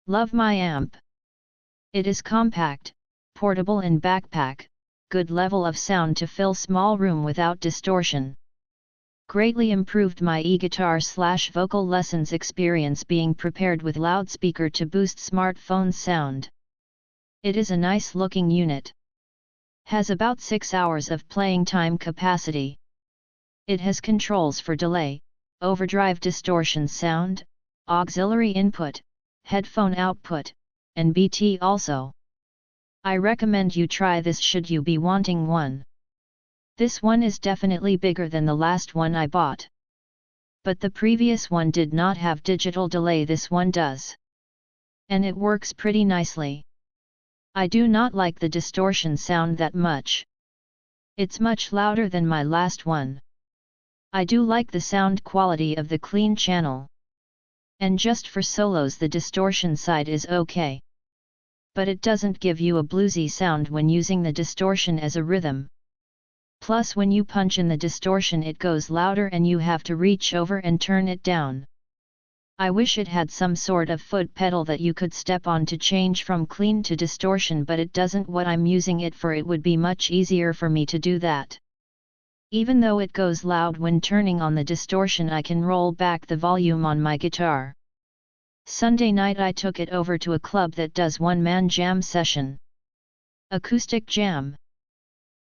Love my amp. It is compact, portable in backpack, good level of sound to fill small room without distortion. Greatly improved my e-guitar/vocal lessons experience being prepared with loudspeaker to boost smartphone sound. It is a nice looking unit. Has about 6 hours of playing time capacity. It has controls for delay, overdrive distortion sound, auxiliary input, headphone output, and BT also. I recommend you try this should you be wanting one. This one is definitely bigger than the last one I bought. But the previous one did not have digital delay, this one does. And it works pretty nicely. I do not like the distortion sound that much. It's much louder than my last one. I do like the sound quality of the clean channel. And just for solos the distortion side is okay. But it doesn't give you a bluesy sound when using the distortion as a rhythm. Plus when you punch in the distortion it goes louder and you have to reach over and turn it down. I wish it had some sort of foot pedal that you could step on to change from clean to distortion, but it doesn't. What I'm using it for, it would be much easier for me to do that. Even though it goes loud when turning on the distortion, I can roll back the volume on my guitar. Sunday night I took it over to a club that does one-man jam session. Acoustic jam.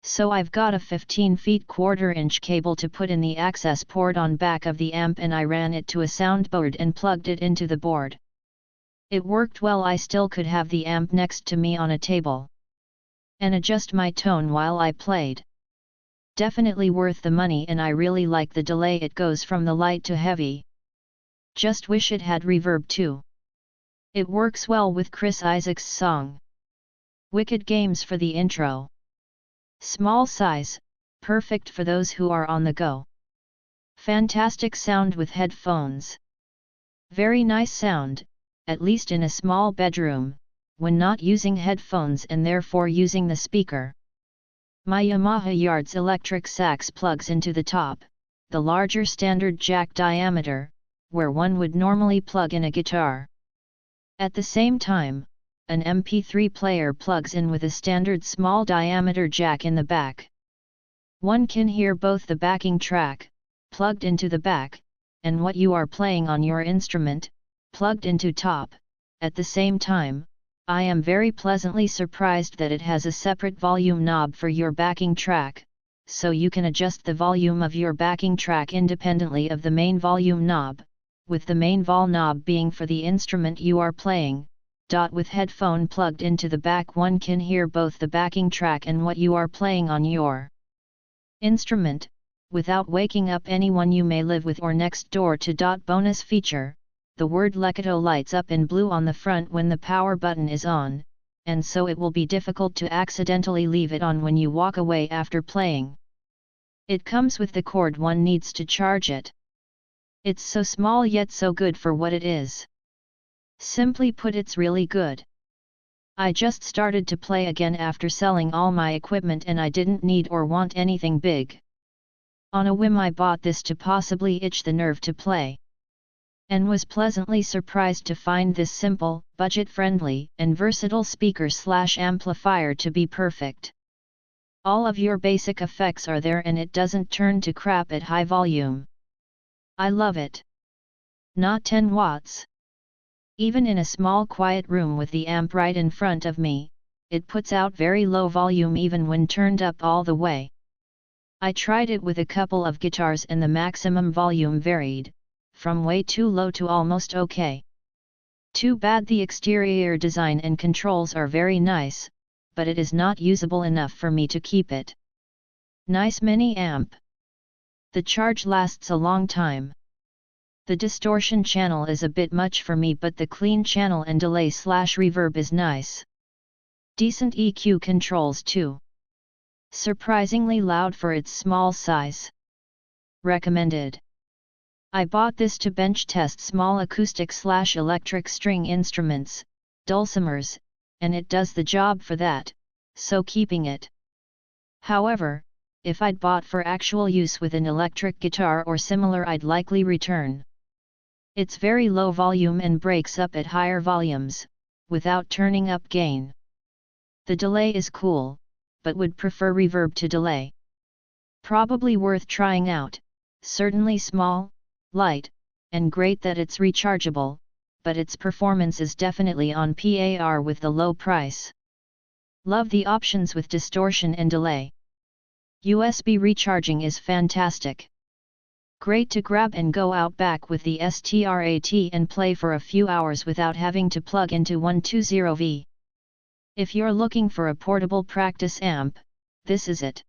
So I've got a 15 feet 1/4 inch cable to put in the access port on back of the amp, and I ran it to a soundboard and plugged it into the board. It worked well. I still could have the amp next to me on a table and adjust my tone while I played. Definitely worth the money, and I really like the delay. It goes from the light to heavy. Just wish it had reverb too. It works well with Chris Isaak's song Wicked Games for the intro. Small size, perfect for those who are on the go. Fantastic sound with headphones. Very nice sound, at least in a small bedroom, when not using headphones and therefore using the speaker. My Yamaha Yards electric sax plugs into the top, the larger standard jack diameter, where one would normally plug in a guitar. At the same time, an MP3 player plugs in with a standard small diameter jack in the back. One can hear both the backing track, plugged into the back, and what you are playing on your instrument, plugged into top. At the same time, I am very pleasantly surprised that it has a separate volume knob for your backing track, so you can adjust the volume of your backing track independently of the main volume knob, with the main vol knob being for the instrument you are playing. With headphone plugged into the back, one can hear both the backing track and what you are playing on your instrument, without waking up anyone you may live with or next door to. Bonus feature, the word LEKATO lights up in blue on the front when the power button is on, and so it will be difficult to accidentally leave it on when you walk away after playing. It comes with the cord one needs to charge it. It's so small yet so good for what it is. Simply put, it's really good. I just started to play again after selling all my equipment, and I didn't need or want anything big. On a whim I bought this to possibly itch the nerve to play. And was pleasantly surprised to find this simple, budget-friendly, and versatile speaker/amplifier to be perfect. All of your basic effects are there, and it doesn't turn to crap at high volume. I love it. Not 10 watts. Even in a small quiet room with the amp right in front of me, it puts out very low volume even when turned up all the way. I tried it with a couple of guitars and the maximum volume varied, from way too low to almost okay. Too bad the exterior design and controls are very nice, but it is not usable enough for me to keep it. Nice mini amp. The charge lasts a long time. The distortion channel is a bit much for me, but the clean channel and delay/reverb is nice. Decent EQ controls too. Surprisingly loud for its small size. Recommended. I bought this to bench test small acoustic/electric string instruments, dulcimers, and it does the job for that, so keeping it. However, if I'd bought for actual use with an electric guitar or similar, I'd likely return. It's very low volume and breaks up at higher volumes, without turning up gain. The delay is cool, but would prefer reverb to delay. Probably worth trying out, certainly small, light, and great that it's rechargeable, but its performance is definitely on par with the low price. Love the options with distortion and delay. USB recharging is fantastic. Great to grab and go out back with the STRAT and play for a few hours without having to plug into 120V. If you're looking for a portable practice amp, this is it.